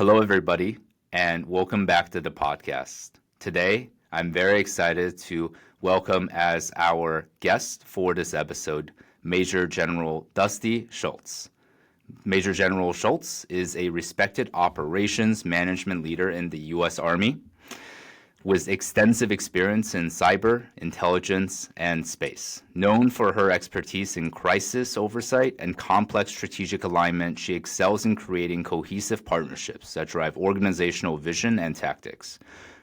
Hello, everybody, and welcome back to the podcast. Today, I'm very excited to welcome as our guest for this episode, Major General Dusty Shultz. Major General Shultz is a respected operations management leader in the U.S. Army with extensive experience in cyber, intelligence, and space. Known for her expertise in crisis oversight and complex strategic alignment, she excels in creating cohesive partnerships that drive organizational vision and tactics.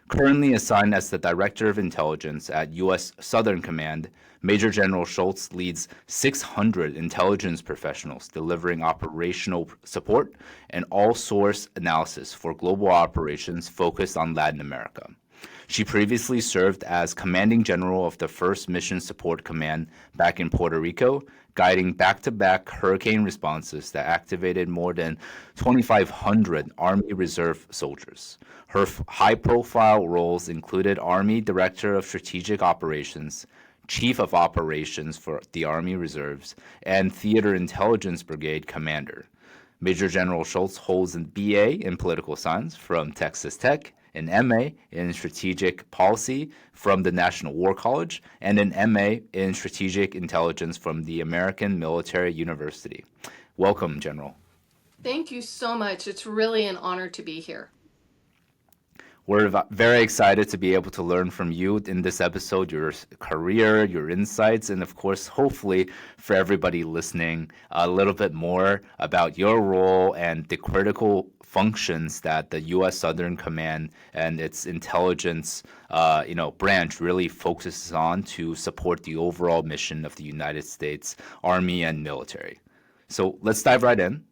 Currently assigned as the Director of Intelligence at U.S. Southern Command, Major General Shultz leads 600 intelligence professionals delivering operational support and all-source analysis for global operations focused on Latin America. She previously served as Commanding General of the 1st Mission Support Command back in Puerto Rico, guiding back-to-back hurricane responses that activated more than 2,500 Army Reserve soldiers. Her high-profile roles included Army Director of Strategic Operations, Chief of Operations for the Army Reserves, and Theater Intelligence Brigade Commander. Major General Shultz holds a BA in Political Science from Texas Tech, an MA in Strategic Policy from the National War College, and an MA in Strategic Intelligence from the American Military University. Welcome, General. Thank you so much. It's really an honor to be here. We're very excited to be able to learn from you in this episode, your career, your insights, and of course, hopefully for everybody listening, a little bit more about your role and the critical functions that the U.S. Southern Command and its intelligence branch really focuses on to support the overall mission of the United States Army and military. So let's dive right in.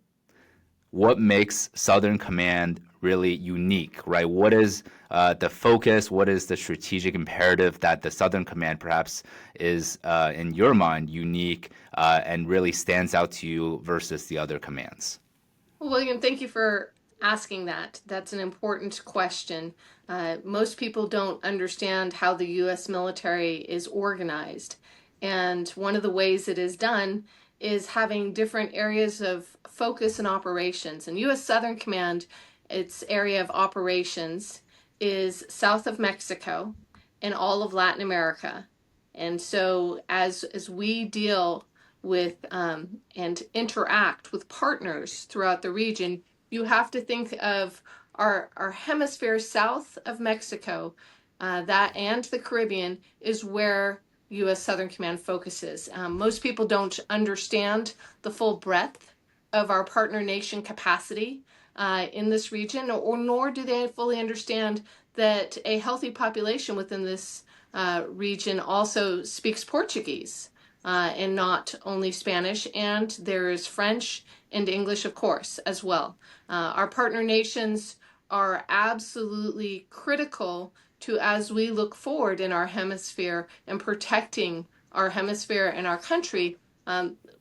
What makes Southern Command really unique, right? What is the focus? What is the strategic imperative that the Southern Command perhaps is, in your mind, unique and really stands out to you versus the other commands? Well, William, thank you for asking that. That's an important question. Most people don't understand how the U.S. military is organized. And one of the ways it is done is having different areas of focus and operations. And U.S. Southern Command, its area of operations is south of Mexico and all of Latin America. And so as we deal with and interact with partners throughout the region, you have to think of our hemisphere south of Mexico, that and the Caribbean is where U.S. Southern Command focuses. Most people don't understand the full breadth of our partner nation capacity in this region, nor do they fully understand that a healthy population within this region also speaks Portuguese and not only Spanish, and there is French and English, of course, as well. Our partner nations are absolutely critical to as we look forward in our hemisphere and protecting our hemisphere and our country.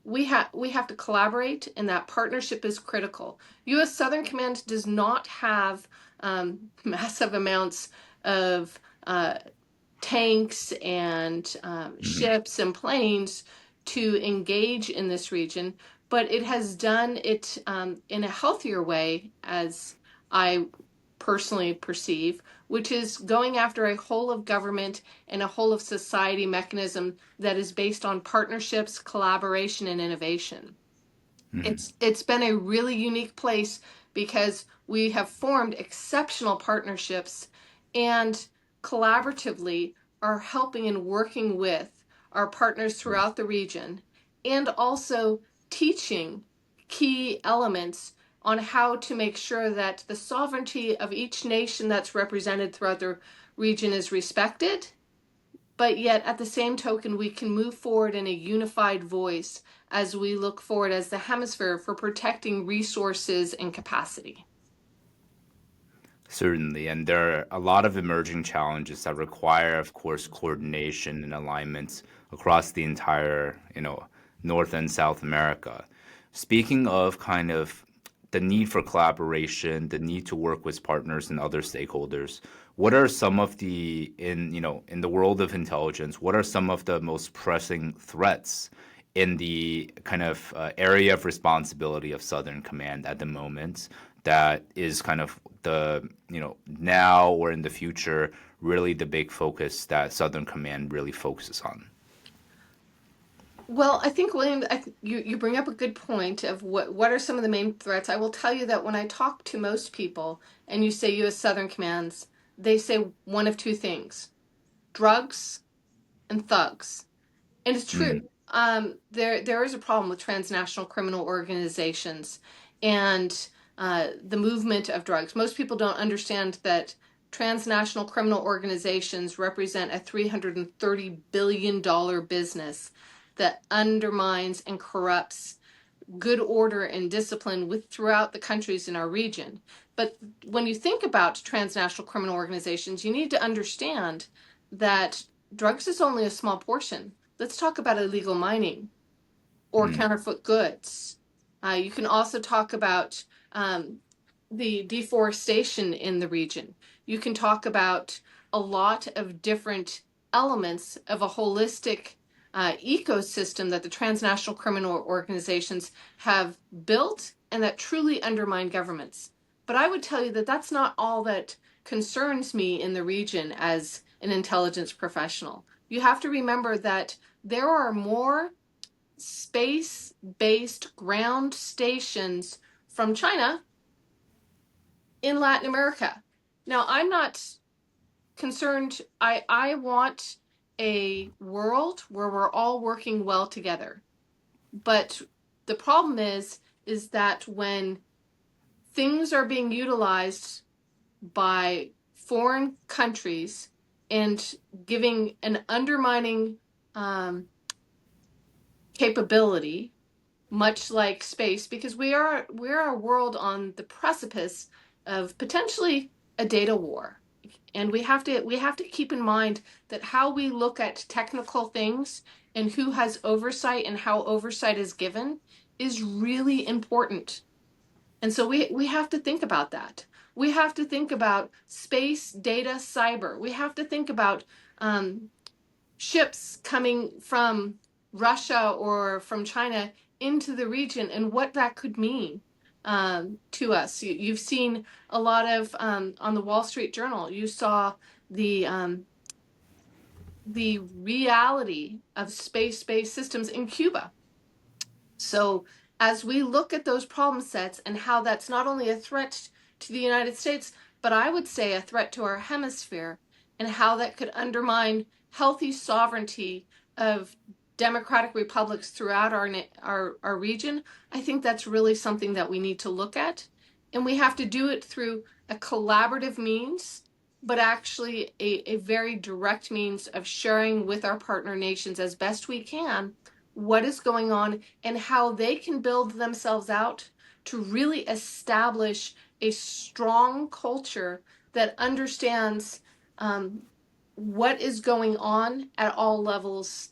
We have to collaborate, and that partnership is critical. U.S. Southern Command does not have massive amounts of tanks and ships and planes to engage in this region, but it has done it in a healthier way, as I personally perceive, which is going after a whole of government and a whole of society mechanism that is based on partnerships, collaboration, and innovation. Mm-hmm. It's been a really unique place because we have formed exceptional partnerships and collaboratively are helping and working with our partners throughout the region, and also teaching key elements on how to make sure that the sovereignty of each nation that's represented throughout the region is respected, but yet at the same token we can move forward in a unified voice as we look forward as the hemisphere for protecting resources and capacity. Certainly, and there are a lot of emerging challenges that require, of course, coordination and alignment across the entire, North and South America. Speaking of kind of the need for collaboration, the need to work with partners and other stakeholders, what are some of in the world of intelligence, what are some of the most pressing threats in the kind of area of responsibility of Southern Command at the moment that is kind of the, now or in the future, really the big focus that Southern Command really focuses on? Well, I think, William, you bring up a good point of what are some of the main threats. I will tell you that when I talk to most people and you say U.S. Southern Commands, they say one of two things: drugs and thugs. And it's true. Mm, There is a problem with transnational criminal organizations and the movement of drugs. Most people don't understand that transnational criminal organizations represent a $330 billion business that undermines and corrupts good order and discipline throughout the countries in our region. But when you think about transnational criminal organizations, you need to understand that drugs is only a small portion. Let's talk about illegal mining or mm, counterfeit goods. You can also talk about the deforestation in the region. You can talk about a lot of different elements of a holistic ecosystem that the transnational criminal organizations have built and that truly undermine governments. But I would tell you that that's not all that concerns me in the region as an intelligence professional. You have to remember that there are more space-based ground stations from China in Latin America. Now, I'm not concerned. I want a world where we're all working well together. But the problem is that when things are being utilized by foreign countries and giving an undermining capability, much like space, because we're a world on the precipice of potentially a data war. And we have to keep in mind that how we look at technical things and who has oversight and how oversight is given is really important. And so we have to think about that. We have to think about space, data, cyber. We have to think about ships coming from Russia or from China into the region and what that could mean to us. You've seen a lot of on the Wall Street Journal. You saw the um, the reality of space-based systems in Cuba. So as we look at those problem sets and how that's not only a threat to the United States, but I would say a threat to our hemisphere, and how that could undermine healthy sovereignty of democratic republics throughout our region, I think that's really something that we need to look at. And we have to do it through a collaborative means, but actually a very direct means of sharing with our partner nations as best we can what is going on and how they can build themselves out to really establish a strong culture that understands what is going on at all levels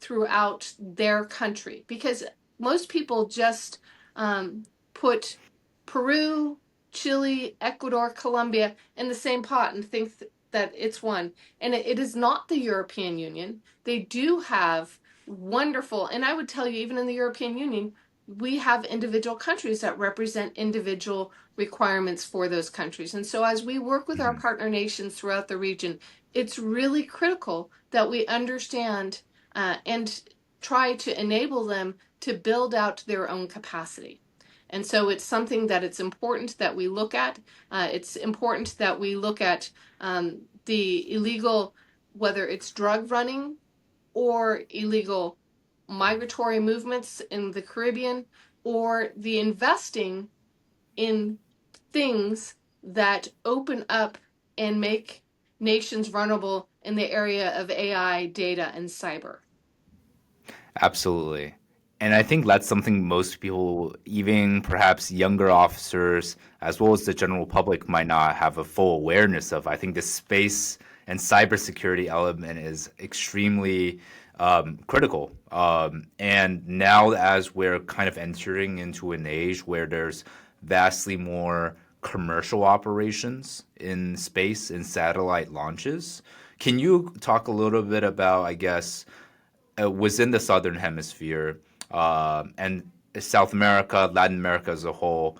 throughout their country. Because most people just put Peru, Chile, Ecuador, Colombia in the same pot and think that it's one. And it is not the European Union. They do have wonderful, and I would tell you, even in the European Union, we have individual countries that represent individual requirements for those countries. And so as we work with our mm. partner nations throughout the region, it's really critical that we understand and try to enable them to build out their own capacity. And so it's something that it's important that we look at. It's important that we look at the illegal, whether it's drug running or illegal migratory movements in the Caribbean, or the investing in things that open up and make nations vulnerable in the area of AI, data, and cyber. Absolutely. And I think that's something most people, even perhaps younger officers, as well as the general public, might not have a full awareness of. I think the space and cybersecurity element is extremely critical. And now, as we're kind of entering into an age where there's vastly more commercial operations in space and satellite launches, can you talk a little bit about, I guess, within the Southern Hemisphere and South America, Latin America as a whole,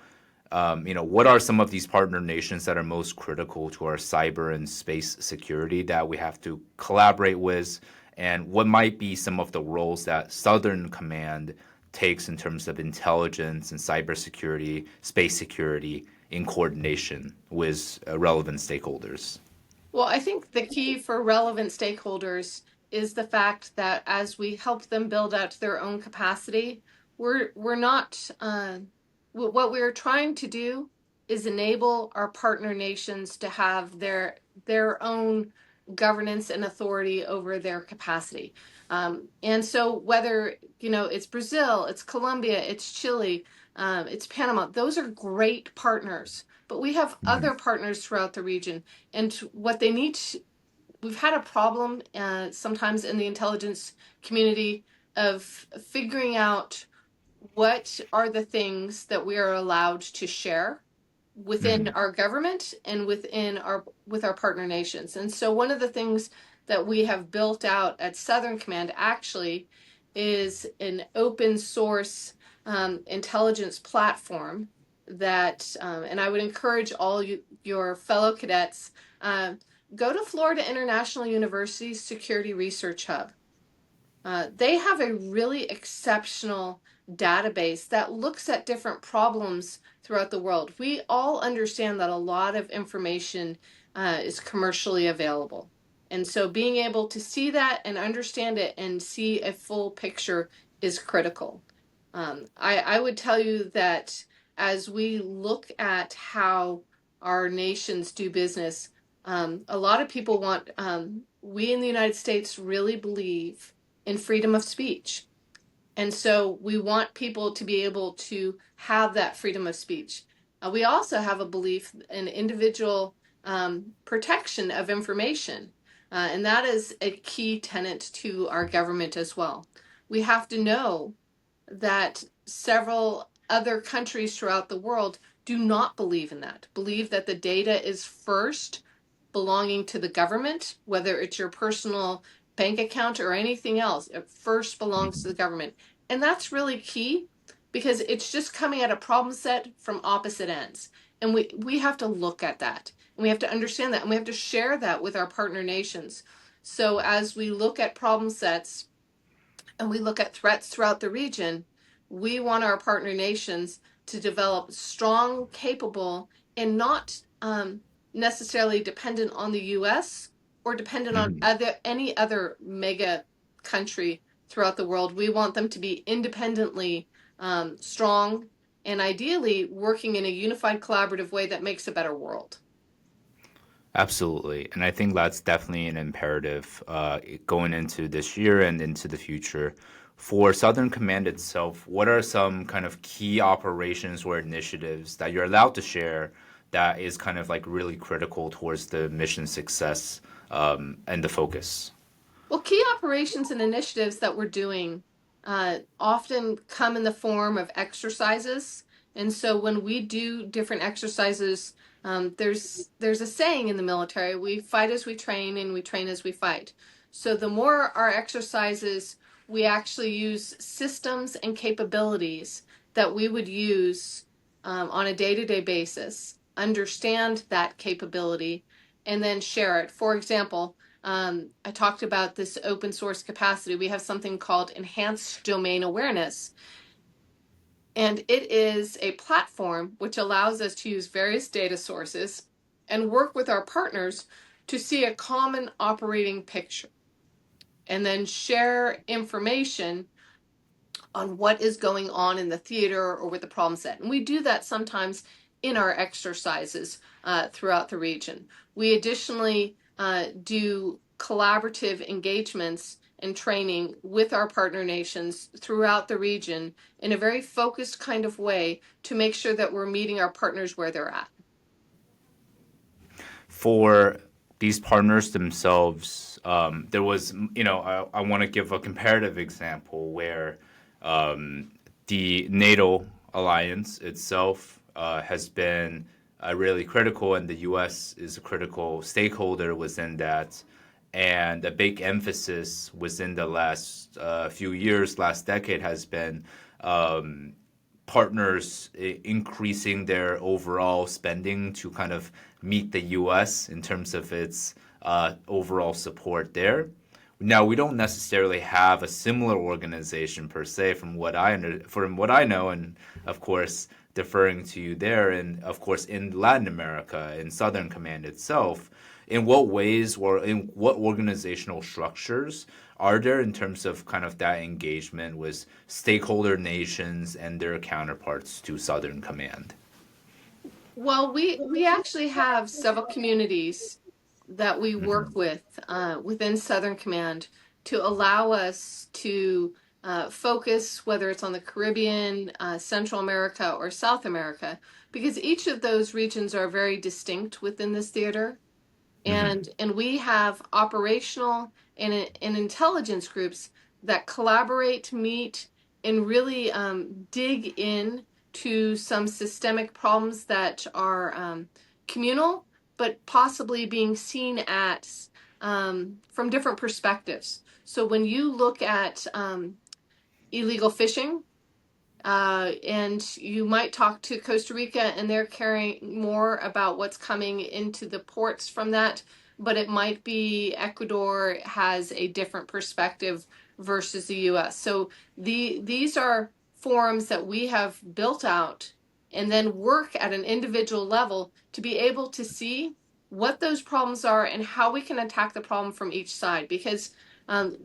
what are some of these partner nations that are most critical to our cyber and space security that we have to collaborate with? And what might be some of the roles that Southern Command takes in terms of intelligence and cybersecurity, space security in coordination with relevant stakeholders? Well, I think the key for relevant stakeholders is the fact that as we help them build out their own capacity, we're not what we're trying to do is enable our partner nations to have their own governance and authority over their capacity. And so whether it's Brazil, it's Colombia, it's Chile, it's Panama, those are great partners. But we have other partners throughout the region, and what they need to, we've had a problem sometimes in the intelligence community of figuring out what are the things that we are allowed to share within our government and with our partner nations. And so one of the things that we have built out at Southern Command actually is an open source intelligence platform that, and I would encourage all your fellow cadets, go to Florida International University's Security Research Hub. They have a really exceptional database that looks at different problems throughout the world. We all understand that a lot of information is commercially available. And so being able to see that and understand it and see a full picture is critical. I would tell you that as we look at how our nations do business, a lot of people want, we in the United States really believe in freedom of speech. And so we want people to be able to have that freedom of speech. We also have a belief in individual protection of information. And that is a key tenet to our government as well. We have to know that several other countries throughout the world do not believe in that, believe that the data is first belonging to the government, whether it's your personal bank account or anything else. It first belongs to the government. And that's really key because it's just coming at a problem set from opposite ends. And we have to look at that. And we have to understand that. And we have to share that with our partner nations. So as we look at problem sets and we look at threats throughout the region, we want our partner nations to develop strong, capable, and not necessarily dependent on the U.S. or dependent on any other mega country throughout the world. We want them to be independently strong and ideally working in a unified collaborative way that makes a better world. Absolutely. And I think that's definitely an imperative going into this year and into the future. For Southern Command itself, what are some kind of key operations or initiatives that you're allowed to share that is kind of like really critical towards the mission success and the focus? Well, key operations and initiatives that we're doing often come in the form of exercises. And so when we do different exercises, there's a saying in the military, we fight as we train and we train as we fight. So the more our exercises, we actually use systems and capabilities that we would use on a day-to-day basis, understand that capability, and then share it. For example, I talked about this open source capacity. We have something called enhanced domain awareness. And it is a platform which allows us to use various data sources and work with our partners to see a common operating picture and then share information on what is going on in the theater or with the problem set. And we do that sometimes in our exercises throughout the region. We additionally do collaborative engagements and training with our partner nations throughout the region in a very focused kind of way to make sure that we're meeting our partners where they're at. For these partners themselves, there was, I want to give a comparative example where the NATO alliance itself has been really critical, and the U.S. is a critical stakeholder within that. And a big emphasis within the last few years, last decade, has been um, partners increasing their overall spending to kind of meet the U.S. in terms of its overall support there. Now, we don't necessarily have a similar organization per se, from what I know, and of course deferring to you there, and of course in Latin America, in Southern Command itself. In what ways or in what organizational structures are there in terms of kind of that engagement with stakeholder nations and their counterparts to Southern Command? Well, we actually have several communities that we work Hmm. with within Southern Command to allow us to focus, whether it's on the Caribbean, Central America, or South America, because each of those regions are very distinct within this theater. Hmm. And we have operational and intelligence groups that collaborate, meet, and really dig in to some systemic problems that are communal, but possibly being seen at from different perspectives. So when you look at illegal fishing, and you might talk to Costa Rica and they're caring more about what's coming into the ports from that, but it might be Ecuador has a different perspective versus the US. So these are forums that we have built out and then work at an individual level to be able to see what those problems are and how we can attack the problem from each side. Because um,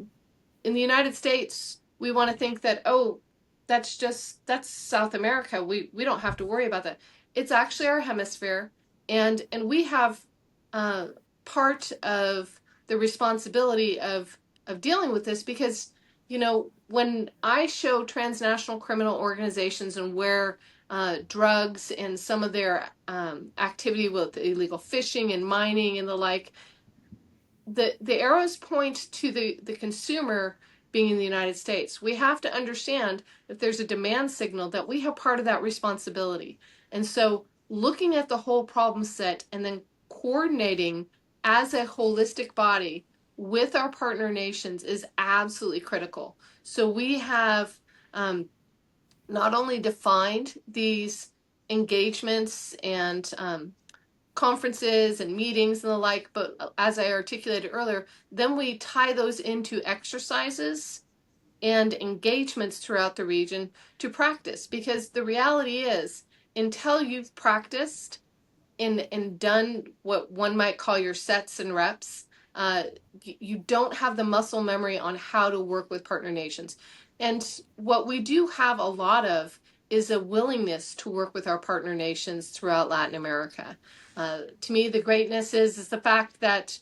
in the United States, we want to think that, oh, that's South America. We don't have to worry about that. It's actually our hemisphere, and we have uh, part of the responsibility of dealing with this because when I show transnational criminal organizations and where drugs and some of their activity with illegal fishing and mining and the like, the arrows point to the consumer being in the United States. We have to understand if there's a demand signal that we have part of that responsibility. And so looking at the whole problem set and then coordinating as a holistic body with our partner nations is absolutely critical. So we have not only defined these engagements and conferences and meetings and the like, but as I articulated earlier, then we tie those into exercises and engagements throughout the region to practice. Because the reality is, until you've practiced and done what one might call your sets and reps, uh, you don't have the muscle memory on how to work with partner nations. And what we do have a lot of is a willingness to work with our partner nations throughout Latin America. To me, the greatness is the fact that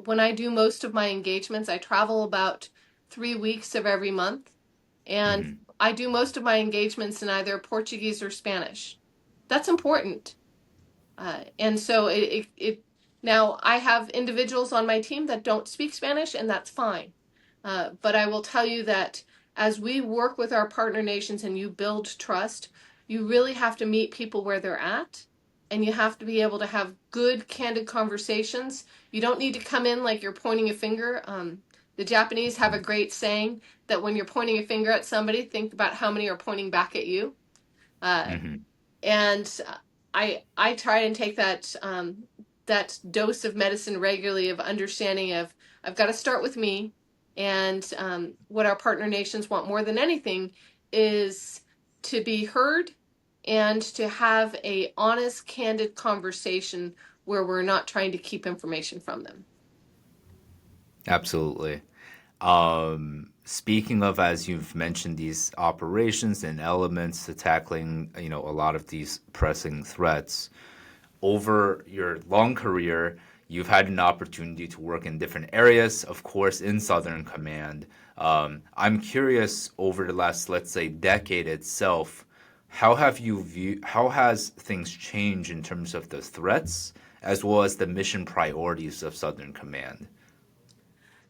when I do most of my engagements, I travel about 3 weeks of every month, and Hmm. I do most of my engagements in either Portuguese or Spanish. That's important. And so now I have individuals on my team that don't speak Spanish, and that's fine. But I will tell you that as we work with our partner nations and you build trust, you really have to meet people where they're at, and you have to be able to have good, candid conversations. You don't need to come in like you're pointing a finger. The Japanese have a great saying that when you're pointing a finger at somebody, think about how many are pointing back at you. Uh, Hmm. and I try and take that dose of medicine regularly of understanding of I've got to start with me, and what our partner nations want more than anything is to be heard and to have a honest, candid conversation where we're not trying to keep information from them. Absolutely. Speaking of, as you've mentioned, these operations and elements to tackling, a lot of these pressing threats, over your long career, you've had an opportunity to work in different areas, of course, in Southern Command. I'm curious, over the last, let's say, decade itself, how has things changed in terms of the threats as well as the mission priorities of Southern Command?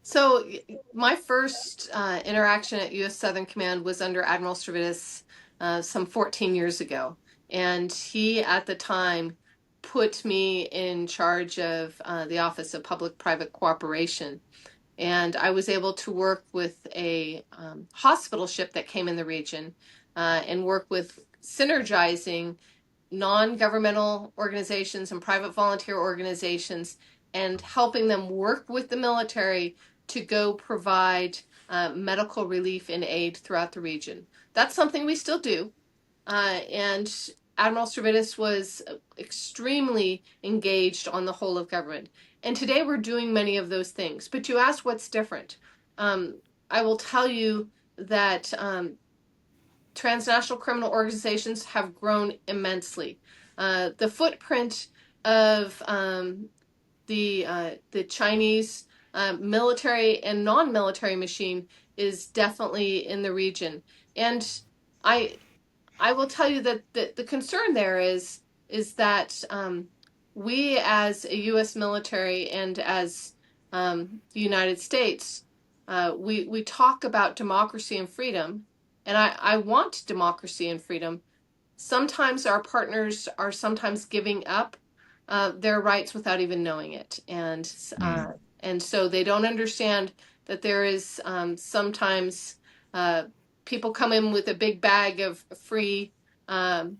So my first interaction at U.S. Southern Command was under Admiral Stavridis some 14 years ago, and he at the time put me in charge of the Office of Public-Private Cooperation. And I was able to work with a hospital ship that came in the region and work with synergizing non-governmental organizations and private volunteer organizations and helping them work with the military to go provide medical relief and aid throughout the region. That's something we still do. And Admiral Stavridis was extremely engaged on the whole of government. And today we're doing many of those things. But you asked what's different. I will tell you that transnational criminal organizations have grown immensely. The footprint of the Chinese military and non-military machine is definitely in the region. And I I will tell you that the concern there is that we as a U.S. military and as the United States, we talk about democracy and freedom, and I want democracy and freedom. Sometimes our partners are sometimes giving up their rights without even knowing it, and so they don't understand that there is sometimes people come in with a big bag of free um,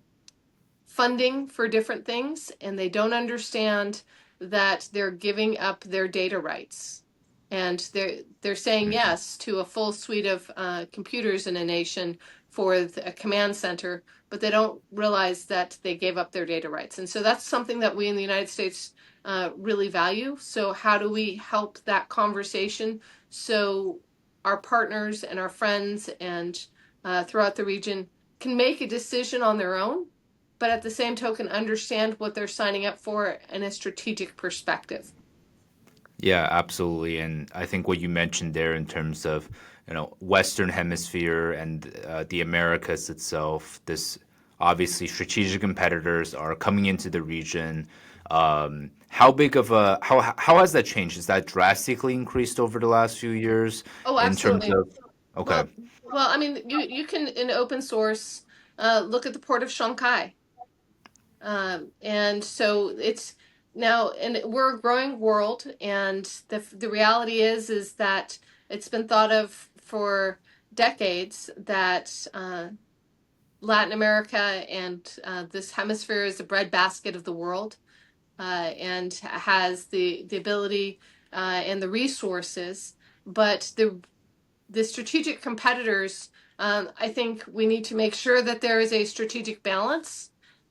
funding for different things, and they don't understand that they're giving up their data rights. And they're saying yes to a full suite of computers in a nation for a command center, but they don't realize that they gave up their data rights. And so that's something that we in the United States really value. So how do we help that conversation so our partners and our friends and throughout the region can make a decision on their own, but at the same token understand what they're signing up for in a strategic perspective? Yeah, absolutely. And I think what you mentioned there in terms of, Western Hemisphere and the Americas itself, this obviously strategic competitors are coming into the region. How big of a how has that changed? Has that drastically increased over the last few years Oh, in terms absolutely. of, okay. Well, well, I mean, you can in open source look at the port of Shanghai. And so it's now, and we're a growing world, and the reality is that it's been thought of for decades that Latin America and this hemisphere is the breadbasket of the world, and has the ability and the resources, but the strategic competitors, I think we need to make sure that there is a strategic balance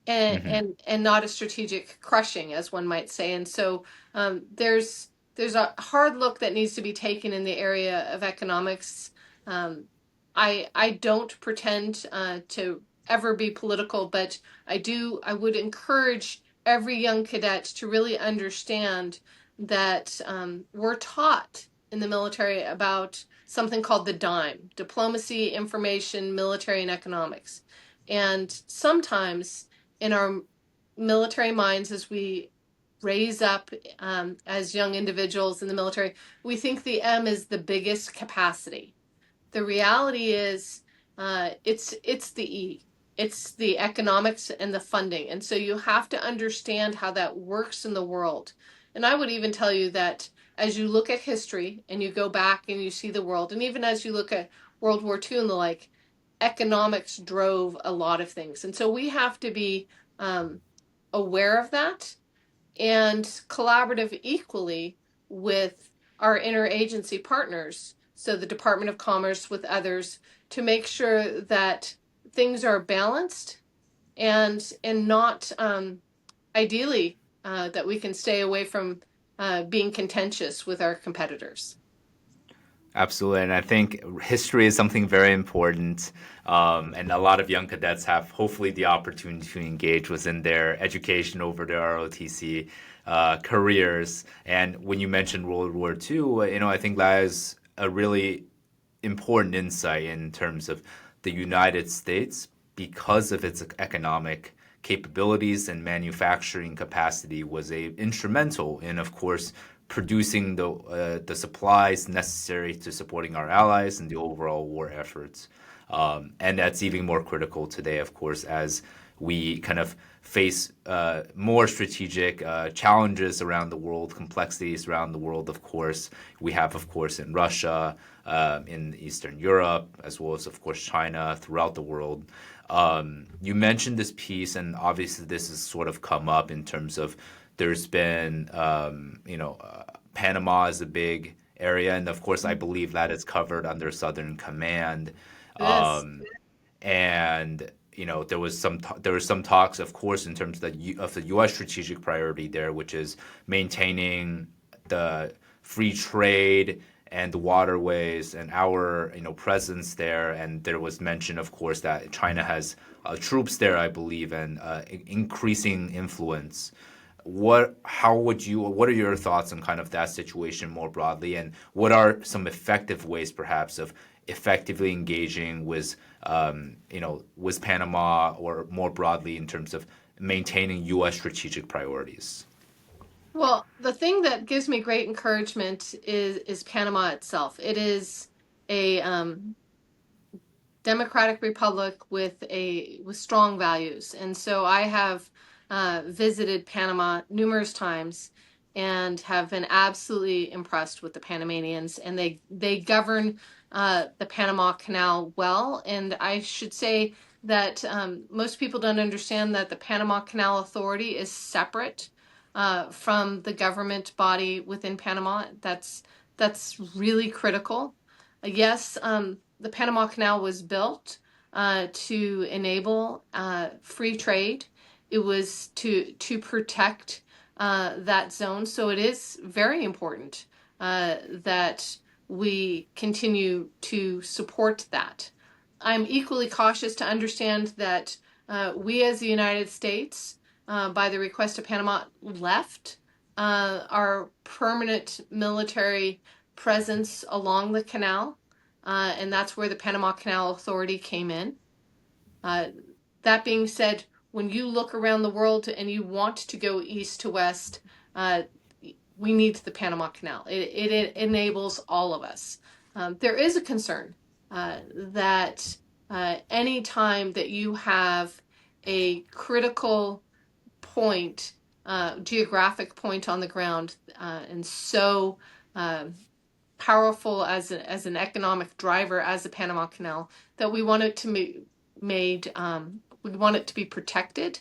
Hmm. and not a strategic crushing, as one might say. And so there's a hard look that needs to be taken in the area of economics. Um, I don't pretend to ever be political, but I would encourage every young cadet to really understand that we're taught in the military about something called the DIME: diplomacy, information, military, and economics. And sometimes in our military minds, as we raise up as young individuals in the military, we think the M is the biggest capacity. The reality is, it's the E. It's the economics and the funding. And so you have to understand how that works in the world. And I would even tell you that as you look at history and you go back and you see the world, and even as you look at World War II and the like, economics drove a lot of things. And so we have to be um, aware of that and collaborative equally with our interagency partners, so the Department of Commerce with others, to make sure that things are balanced and not ideally that we can stay away from being contentious with our competitors. Absolutely. And I think history is something very important. And a lot of young cadets have hopefully the opportunity to engage within their education over their ROTC careers. And when you mentioned World War II, I think that is a really important insight in terms of the United States, because of its economic capabilities and manufacturing capacity, was instrumental in, of course, producing the supplies necessary to supporting our allies and the overall war efforts. And that's even more critical today, of course, as we kind of face more strategic challenges around the world, complexities around the world, of course. We have, of course, in Russia, in Eastern Europe, as well as, of course, China, throughout the world. You mentioned this piece, and obviously this has sort of come up in terms of there's been, Panama is a big area, and of course, I believe that is covered under Southern Command. It is. Um, and there was some talks, of course, in terms of the U.S. strategic priority there, which is maintaining the free trade and the waterways and our presence there. And there was mention, of course, that China has troops there, I believe, and increasing influence. What are your thoughts on kind of that situation more broadly, and what are some effective ways perhaps of effectively engaging with Panama, or more broadly in terms of maintaining U.S. strategic priorities? Well, the thing that gives me great encouragement is Panama itself. It is a democratic republic with strong values, and so I have visited Panama numerous times and have been absolutely impressed with the Panamanians, and they govern the Panama Canal well. And I should say that most people don't understand that the Panama Canal Authority is separate from the government body within Panama. That's really critical. Yes, the Panama Canal was built to enable free trade. It was to protect that zone. So it is very important that we continue to support that. I'm equally cautious to understand that we as the United States, by the request of Panama, left our permanent military presence along the canal, and that's where the Panama Canal Authority came in. That being said, when you look around the world and you want to go east to west, we need the Panama Canal. It enables all of us. There is a concern that any time that you have a critical point, geographic point on the ground, and so powerful as an economic driver as the Panama Canal, that we want it to be made, we want it to be protected,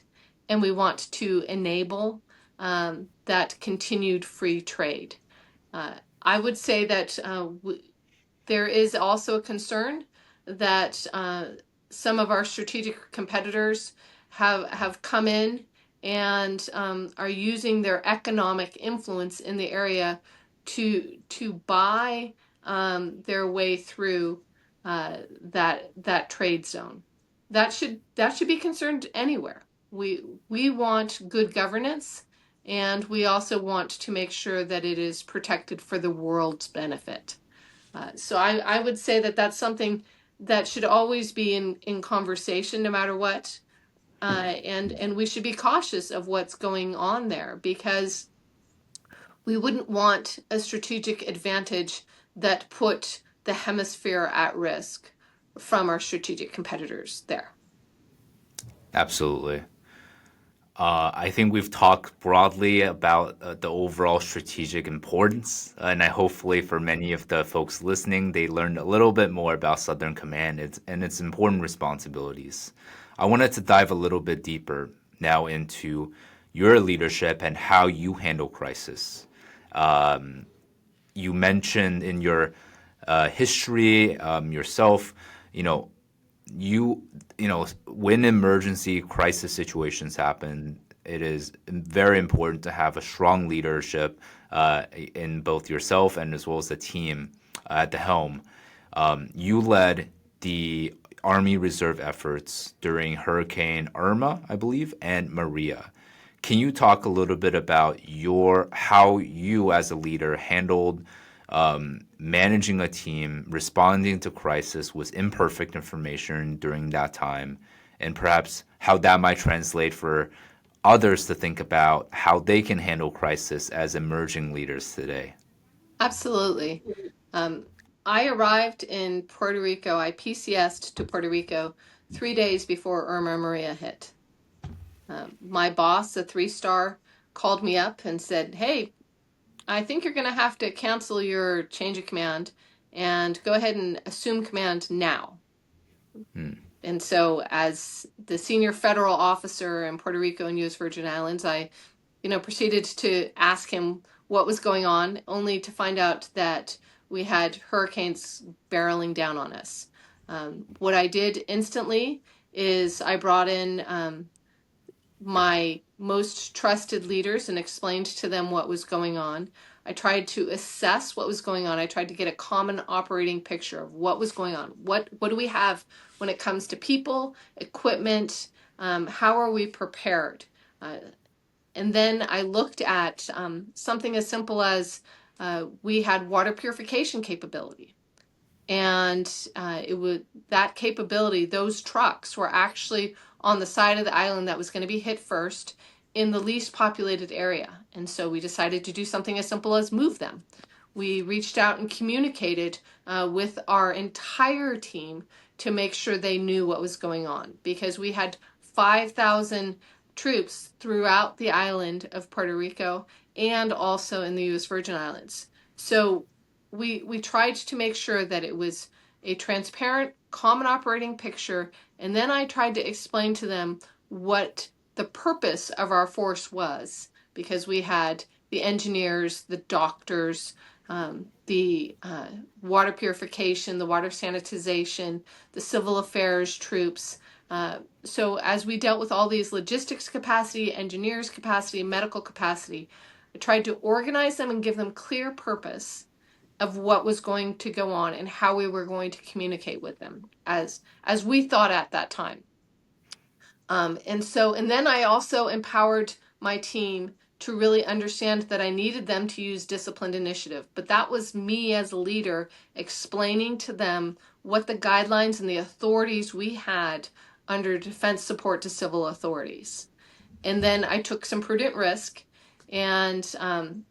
and we want to enable that continued free trade. I would say that there is also a concern that some of our strategic competitors have come in and are using their economic influence in the area to buy their way through that trade zone. That should be concerned anywhere. We want good governance, and we also want to make sure that it is protected for the world's benefit. So I would say that that's something that should always be in conversation, no matter what. And we should be cautious of what's going on there, because we wouldn't want a strategic advantage that put the hemisphere at risk from our strategic competitors there. Absolutely. I think we've talked broadly about the overall strategic importance, and hopefully for many of the folks listening, they learned a little bit more about Southern Command and its important responsibilities. I wanted to dive a little bit deeper now into your leadership and how you handle crisis. You mentioned in your history yourself, you when emergency crisis situations happen, it is very important to have a strong leadership in both yourself and as well as the team at the helm. You led the Army Reserve efforts during Hurricane Irma, I believe, and Maria. Can you talk a little bit about how you as a leader handled managing a team, responding to crisis with imperfect information during that time, and perhaps how that might translate for others to think about how they can handle crisis as emerging leaders today? Absolutely. I arrived in Puerto Rico. I PCS'd to Puerto Rico 3 days before Irma Maria hit. My boss, a 3-star, called me up and said, "Hey, I think you're going to have to cancel your change of command and go ahead and assume command now." Mm. And so, as the senior federal officer in Puerto Rico and U.S. Virgin Islands, I, proceeded to ask him what was going on, only to find out that we had hurricanes barreling down on us. What I did instantly is I brought in my most trusted leaders and explained to them what was going on. I tried to assess what was going on. I tried to get a common operating picture of what was going on. What do we have when it comes to people, equipment? How are we prepared? Uh, and then I looked at something as simple as we had water purification capability. And it would that capability, those trucks were actually on the side of the island that was going to be hit first in the least populated area. And so we decided to do something as simple as move them. We reached out and communicated with our entire team to make sure they knew what was going on, because we had 5,000 troops throughout the island of Puerto Rico and also in the U.S. Virgin Islands. So we tried to make sure that it was a transparent, common operating picture, and then I tried to explain to them what the purpose of our force was, because we had the engineers, the doctors, the water purification, the water sanitization, the civil affairs troops. So as we dealt with all these logistics capacity, engineers capacity, medical capacity, I tried to organize them and give them clear purpose of what was going to go on and how we were going to communicate with them as we thought at that time. And then I also empowered my team to really understand that I needed them to use disciplined initiative. But that was me as a leader explaining to them what the guidelines and the authorities we had under defense support to civil authorities. And then I took some prudent risk, and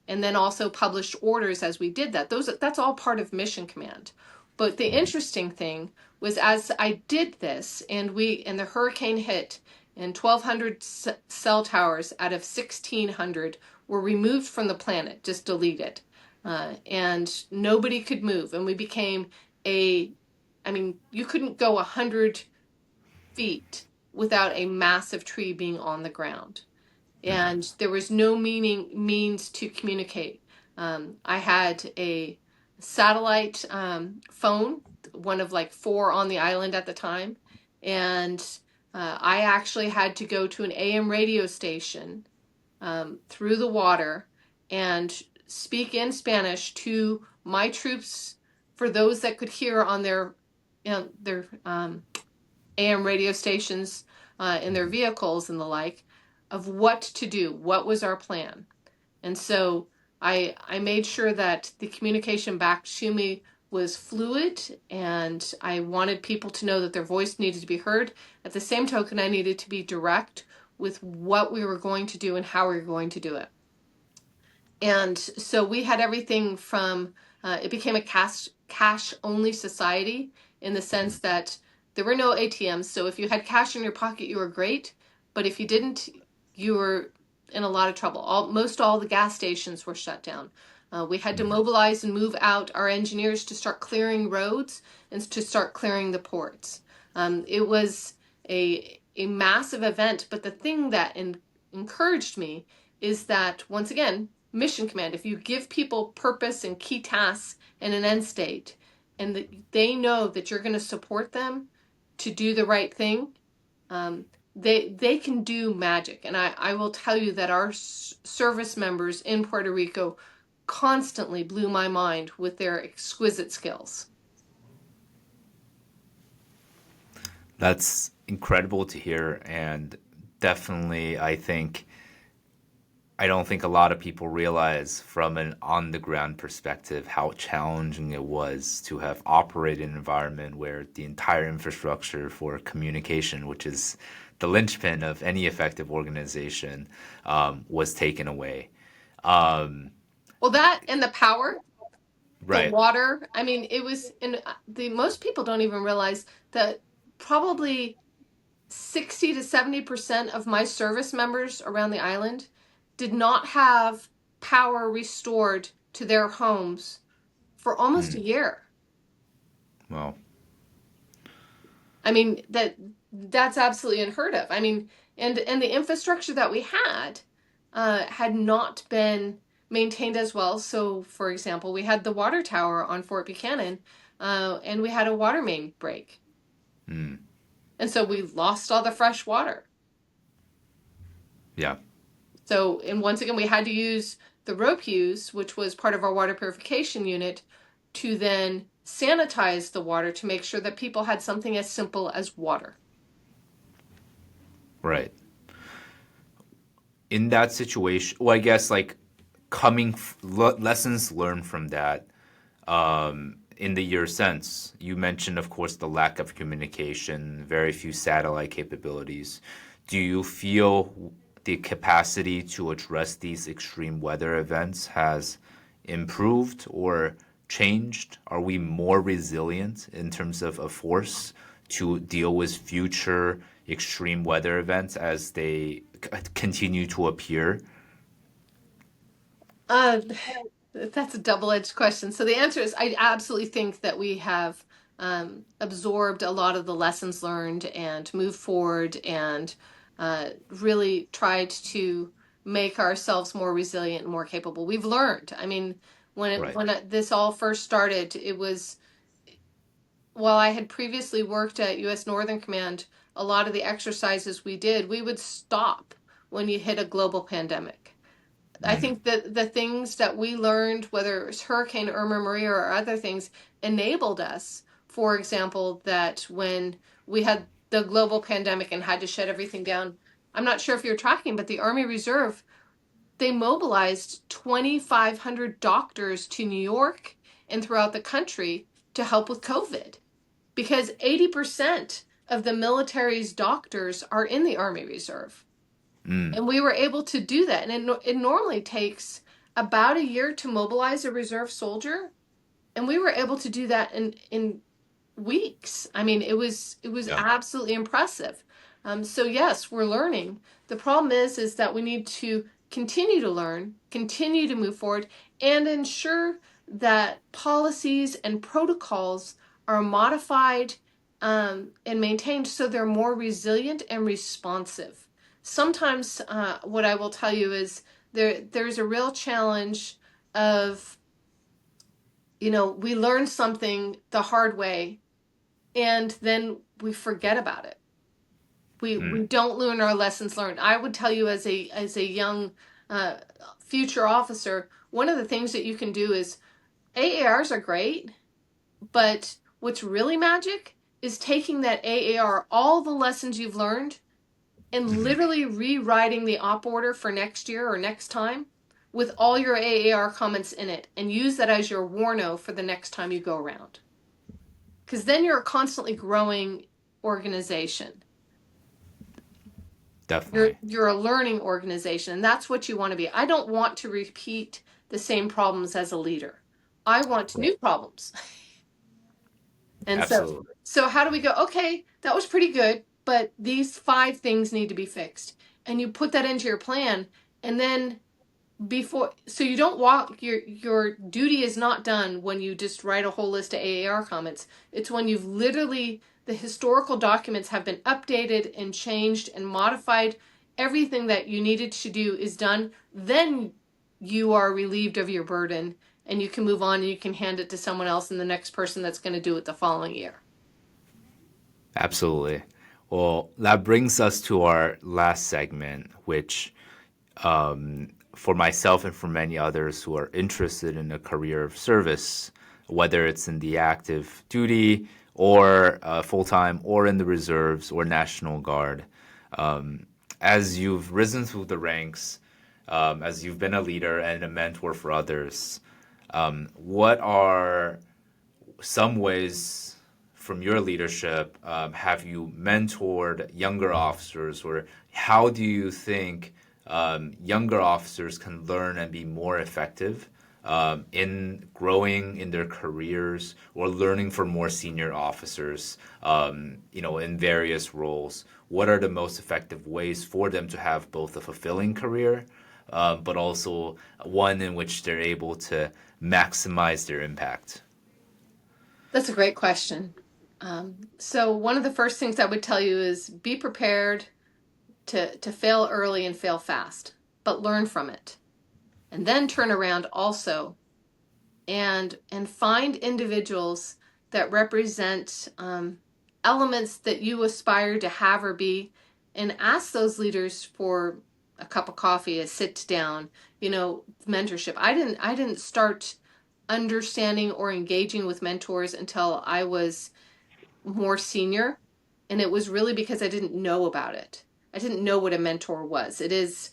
then also published orders as we did that. That's all part of mission command. But the interesting thing was, as I did this, and the hurricane hit, and 1,200 cell towers out of 1,600 were removed from the planet, just deleted, and nobody could move, and we became you couldn't go 100 feet without a massive tree being on the ground, and there was no means to communicate. I had a satellite phone, one of like 4 on the island at the time, and I actually had to go to an AM radio station through the water and speak in Spanish to my troops, for those that could hear on their AM radio stations in their vehicles and the like, of what to do, what was our plan. And so I made sure that the communication back to me was fluid, and I wanted people to know that their voice needed to be heard. At the same token, I needed to be direct with what we were going to do and how we were going to do it. And so we had everything from, it became a cash only society, in the sense that there were no ATMs. So if you had cash in your pocket, you were great. But if you didn't, you were in a lot of trouble. Most all the gas stations were shut down. We had to mobilize and move out our engineers to start clearing roads and to start clearing the ports. It was a massive event, but the thing that encouraged me is that, once again, mission command, if you give people purpose and key tasks and an end state, and that they know that you're going to support them to do the right thing, they can do magic. And I will tell you that our service members in Puerto Rico constantly blew my mind with their exquisite skills. That's incredible to hear, and definitely, I don't think a lot of people realize from an on the ground perspective how challenging it was to have operated in an environment where the entire infrastructure for communication, which is the linchpin of any effective organization, was taken away. Um, Well, that and the power, the right. water. I mean, it was, and the most people don't even realize that probably 60 to 70% of my service members around the island did not have power restored to their homes for almost a Mm. year. Well, I mean, that's absolutely unheard of. I mean, and the infrastructure that we had not been maintained as well. So, for example, we had the water tower on Fort Buchanan, and we had a water main break, mm, and so we lost all the fresh water. yeah, So, and once again, we had to use the rope use, which was part of our water purification unit, to then sanitize the water to make sure that people had something as simple as water. right. In that situation, well, I guess like lessons learned from that in the year since. You mentioned, of course, the lack of communication, very few satellite capabilities. Do you feel the capacity to address these extreme weather events has improved or changed? Are we more resilient in terms of a force to deal with future extreme weather events as they continue to appear? Uh, that's a double-edged question. So the answer is I absolutely think that we have absorbed a lot of the lessons learned and moved forward and really tried to make ourselves more resilient and more capable. We've learned. I mean, Right. this all first started, it was while I had previously worked at U.S. Northern Command, a lot of the exercises we did, we would stop when you hit a global pandemic. I Mm, think that the things that we learned, whether it was Hurricane Irma and Maria or other things, enabled us. For example, that when we had the global pandemic and had to shut everything down, I'm not sure if you're tracking, but the Army Reserve, they mobilized 2,500 doctors to New York and throughout the country to help with COVID because 80% of the military's doctors are in the Army Reserve. mm, And we were able to do that. And it normally takes about a year to mobilize a reserve soldier. And we were able to do that in weeks. I mean, it was yeah. absolutely impressive. So yes, we're learning. The problem is that we need to continue to learn, continue to move forward, and ensure that policies and protocols are modified and maintained so they're more resilient and responsive. Sometimes, what I will tell you is there's a real challenge of we learn something the hard way and then we forget about it. We Mm, don't learn our lessons learned. I would tell you as a young uh, future officer, one of the things that you can do is AARs are great, but what's really magic is taking that AAR, all the lessons you've learned, and mhm. literally rewriting the op order for next year or next time with all your AAR comments in it, and use that as your warno for the next time you go around. Because then you're a constantly growing organization. You're Definitely. you're a learning organization, and that's what you want to be. I don't want to repeat the same problems as a leader. I want Right. new problems. And so Absolutely. so how do we go, okay, that was pretty good, but these five things need to be fixed. And you put that into your plan, and then before so you don't walk your duty is not done when you just write a whole list of AAR comments. It's when you've literally the historical documents have been updated and changed and modified. Everything that you needed to do is done. Then you are relieved of your burden and you can move on and you can hand it to someone else and the next person that's going to do it the following year. Absolutely. Well, that brings us to our last segment, which for myself and for many others who are interested in a career of service, whether it's in the active duty or full time or in the reserves or National Guard. As you've risen through the ranks, as you've been a leader and a mentor for others, what are some ways from your leadership have you mentored younger officers, or how do you think younger officers can learn and be more effective in growing in their careers or learning for more senior officers, in various roles? What are the most effective ways for them to have both a fulfilling career, but also one in which they're able to maximize their impact? That's a great question. So one of the first things I would tell you is be prepared to fail early and fail fast, but learn from it. And then turn around also and find individuals that represent elements that you aspire to have or be, and ask those leaders for a cup of coffee, a sit down, mentorship. I didn't start understanding or engaging with mentors until I was more senior, and it was really because I didn't know about it. I didn't know what a mentor was. It is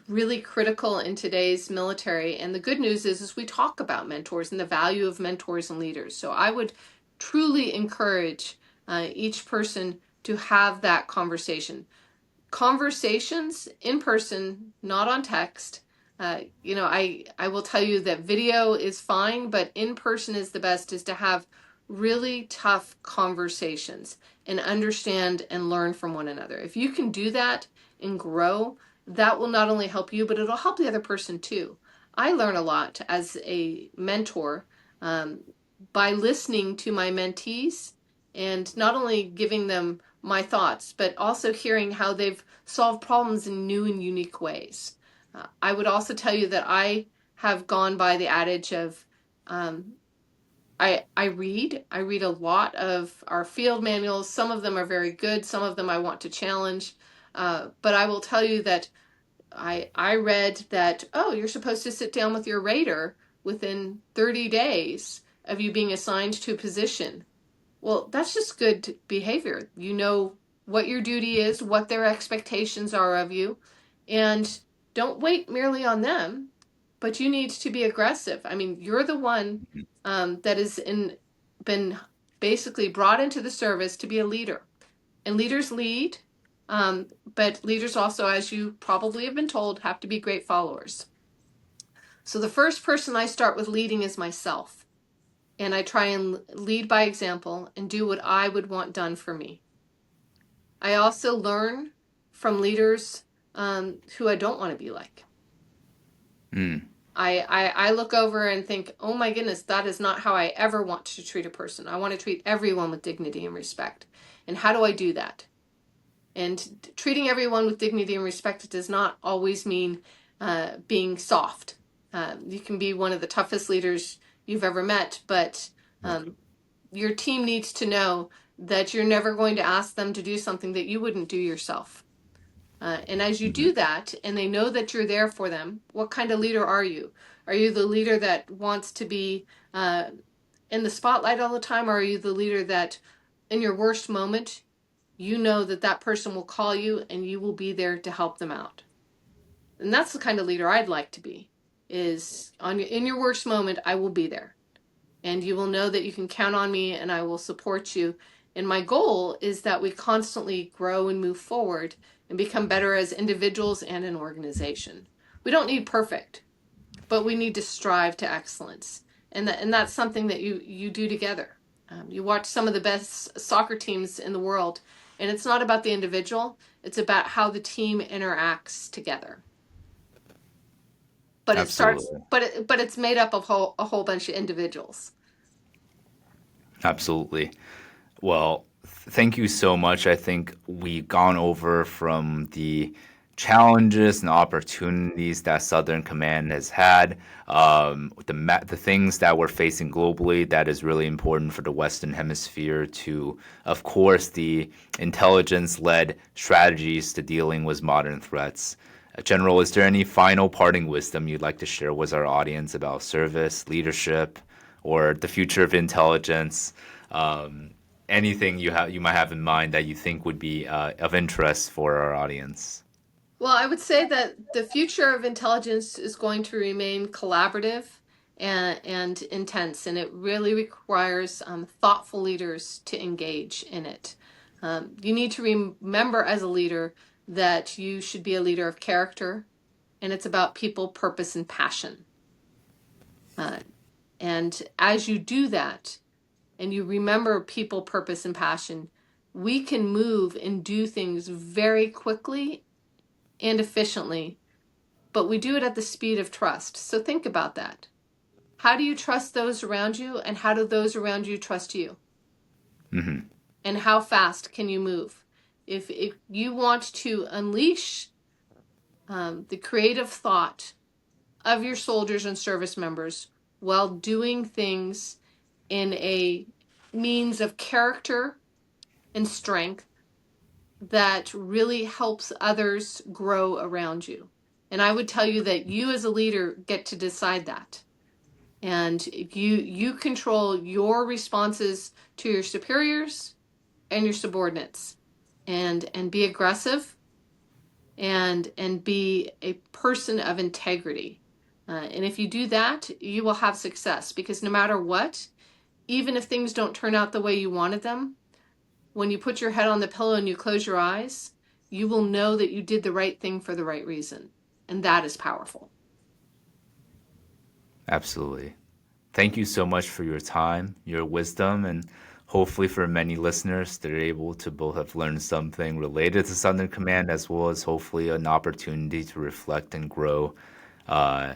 really critical in today's military, and the good news is we talk about mentors and the value of mentors and leaders. So I would truly encourage each person to have that conversation. Conversations in person, not on text. I will tell you that video is fine, but in person is the best, is to have really tough conversations and understand and learn from one another. If you can do that and grow, that will not only help you, but it'll help the other person too. I learn a lot as a mentor um, by listening to my mentees and not only giving them my thoughts, but also hearing how they've solved problems in new and unique ways. I would also tell you that I have gone by the adage of um, I read a lot of our field manuals. Some of them are very good. Some of them I want to challenge. But I will tell you that I read that, oh, you're supposed to sit down with your rater within 30 days of you being assigned to a position. Well, that's just good behavior. You know what your duty is, what their expectations are of you, and don't wait merely on them, but you need to be aggressive. I mean, you're the one that has been basically brought into the service to be a leader. And leaders lead, but leaders also, as you probably have been told, have to be great followers. So the first person I start with leading is myself. And I try and lead by example and do what I would want done for me. I also learn from leaders who I don't want to be like. Mm. I look over and think, oh my goodness, that is not how I ever want to treat a person. I want to treat everyone with dignity and respect. And how do I do that? And treating everyone with dignity and respect does not always mean being soft. You can be one of the toughest leaders you've ever met, but your team needs to know that you're never going to ask them to do something that you wouldn't do yourself. And as you do that, and they know that you're there for them, what kind of leader are you? Are you the leader that wants to be in the spotlight all the time, or are you the leader that, in your worst moment, you know that that person will call you and you will be there to help them out? And that's the kind of leader I'd like to be. Is in your worst moment, I will be there, and you will know that you can count on me, and I will support you. And my goal is that we constantly grow and move forward and become better as individuals and an organization. We don't need perfect, but we need to strive to excellence. And that's something that you do together. You watch some of the best soccer teams in the world, and it's not about the individual, it's about how the team interacts together. But it starts, Absolutely. but it's made up of a whole bunch of individuals. Absolutely. Well, thank you so much. I think we've gone over from the challenges and opportunities that Southern Command has had, the things that we're facing globally that is really important for the Western Hemisphere, to, of course, the intelligence-led strategies to dealing with modern threats. General, is there any final parting wisdom you'd like to share with our audience about service, leadership, or the future of intelligence? Anything you might have in mind that you think would be of interest for our audience? Well, I would say that the future of intelligence is going to remain collaborative and intense, and it really requires thoughtful leaders to engage in it. You need to remember as a leader that you should be a leader of character, and it's about people, purpose, and passion. Uh, and as you do that, and you remember people, purpose, and passion, we can move and do things very quickly and efficiently, but we do it at the speed of trust. So think about that. How do you trust those around you, and how do those around you trust you? Mm-hmm. And how fast can you move? If you want to unleash the creative thought of your soldiers and service members while doing things in a means of character and strength that really helps others grow around you. And I would tell you that you as a leader get to decide that. And you control your responses to your superiors and your subordinates, and be aggressive, and be a person of integrity. And if you do that, you will have success, because no matter what, even if things don't turn out the way you wanted them, when you put your head on the pillow and you close your eyes, you will know that you did the right thing for the right reason. And that is powerful. Absolutely. Thank you so much for your time, your wisdom, and hopefully for many listeners, they're able to both have learned something related to Southern Command as well as hopefully an opportunity to reflect and grow uh,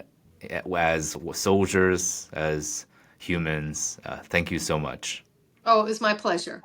as soldiers, as humans. Thank you so much. Oh, it was my pleasure.